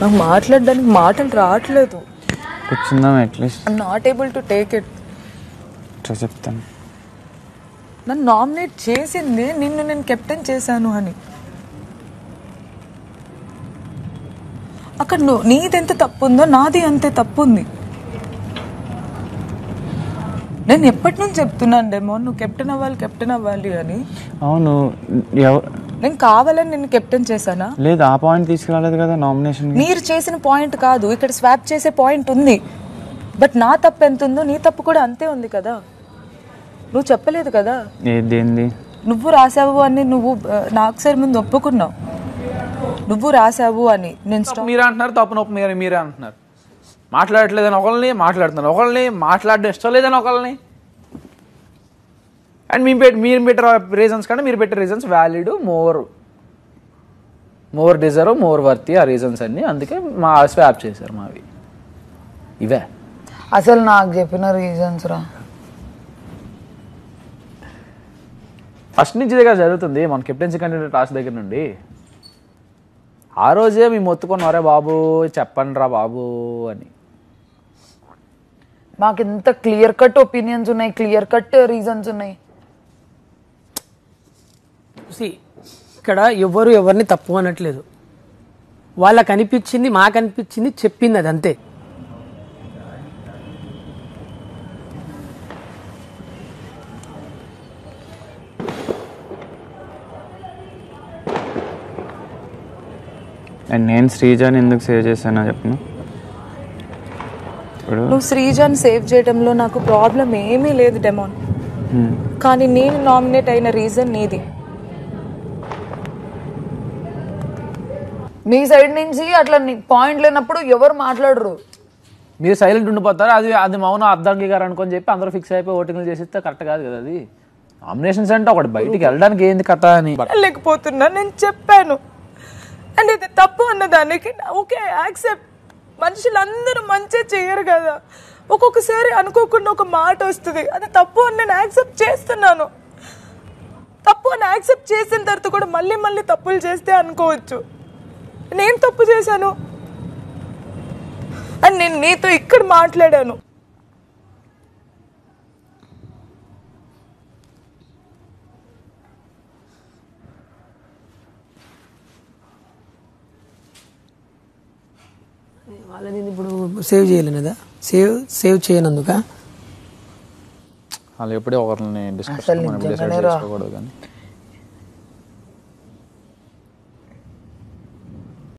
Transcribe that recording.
నాకు మాట్లాడడానికి మాటలు రావట్లేదు. కూర్చుందాం at least. I'm not able to take it. చెప్తాను. నన్ను నామినేట్ చేసింది నిన్ను నేను కెప్టెన్ చేశాను అని. అక్కడ నీదెంత తప్పు ఉందో నాది అంతే తప్పు ఉంది. నేను ఎప్పటి నుంచి చెప్తున్నాను డెమో నువ్వు కెప్టెన్ అవ్వాలి అని. అవును, నేను కావాలని నిన్ను కెప్టెన్ చేశానా? లేదు, ఆ పాయింట్ తీసుకురాలేదు కదా నామినేషన్. మీరు చేసిన పాయింట్ కాదు, ఇక్కడ స్వాప్ చేసే పాయింట్ ఉంది. బట్ నా తప్పు ఎంత ఉందో నీ తప్పు కూడా అంతే ఉంది కదా. నువ్వు చెప్పలేదు కదా ఏంది నువ్వు రాసావు అని. నువ్వు నాకు సరి ముందు ఒప్పుకున్నావు నువ్వు రాసావు అని. నేను మీరే అంటున్నారు తప్పు నొప్పు మీరే అంటున్నారు. మాట్లాడట్లేదని ఒకళ్ళని మాట్లాడుతున్నారు, ఒకళ్ళని మాట్లాడడం ఇష్టం లేదని ఒకళ్ళని. అండ్ మీరు పెట్టే రీజన్స్ కంటే మీరు పెట్టే reasons valid, more deserve, more worthy ఆ రీజన్స్ అన్ని. అందుకే మా స్వాప్ చేశారు మావి ఇవే. అసలు నాకు చెప్పిన రీజన్స్ రా ఫస్ట్ నుంచి దగ్గర జరుగుతుంది మన కెప్టెన్సీ కంటెంట్ టాస్క్ దగ్గర నుండి. ఆ రోజే మేము మొత్తుకున్నారే బాబు చెప్పండి రా బాబు అని. మాకు ఎంత క్లియర్ కట్ ఒపీనియన్స్ ఉన్నాయి, క్లియర్ కట్ రీజన్స్ ఉన్నాయి. ఇక్కడ ఎవరిని తప్పు అనట్లేదు. వాళ్ళకి అనిపించింది, మాకు అనిపించింది, చెప్పింది, అది అంతే. అండ్ నేను శ్రీజాని ఎందుకు సేవ్ చేశానో చెప్పను. నువ్వు శ్రీజాని సేవ్ చేయడంలో నాకు ప్రాబ్లం ఏమీ లేదు డెమోన్. కానీ నేను నామినేట్ అయిన రీజన్ నీది. మీ సైడ్ నుంచి అట్లా పాయింట్ లేనప్పుడు ఎవరు మాట్లాడరు, మీరు సైలెంట్ ఉండిపోతారు. అది మౌనం అర్ధాంగీకారం అనుకొని చెప్పి అందరూ ఫిక్స్ అయిపోయి ఓటింగ్లు చేసిస్తే కరెక్ట్ కాదు కదా. అది నామినేషన్స్ అంటే ఒకటి బయటికి వెళ్ళడానికి ఏంది కథ అని లేకపోతున్నా. నేను చెప్పాను అండ్ ఇది తప్పు అన్నదానికి ఓకే యాక్సెప్ట్. మనుషులందరూ మంచి చేయరు కదా, ఒక్కొక్కసారి అనుకోకుండా ఒక మాట వస్తుంది, అది తప్పు అని నేను యాక్సెప్ట్ చేస్తున్నాను. తప్పు అని యాక్సెప్ట్ చేసిన తర్వాత కూడా మళ్ళీ తప్పులు చేస్తే అనుకోవచ్చు నేను తప్పు చేశాను అని. నేను నీతో ఇక్కడ మాట్లాడాను. వాళ్ళని ఇప్పుడు సేవ్ చేయలేను కదా, సేవ్ చేయనందుక వాళ్ళు ఎప్పుడే ఒకరిని డిస్కస్ చేసుకోకూడదు కానీ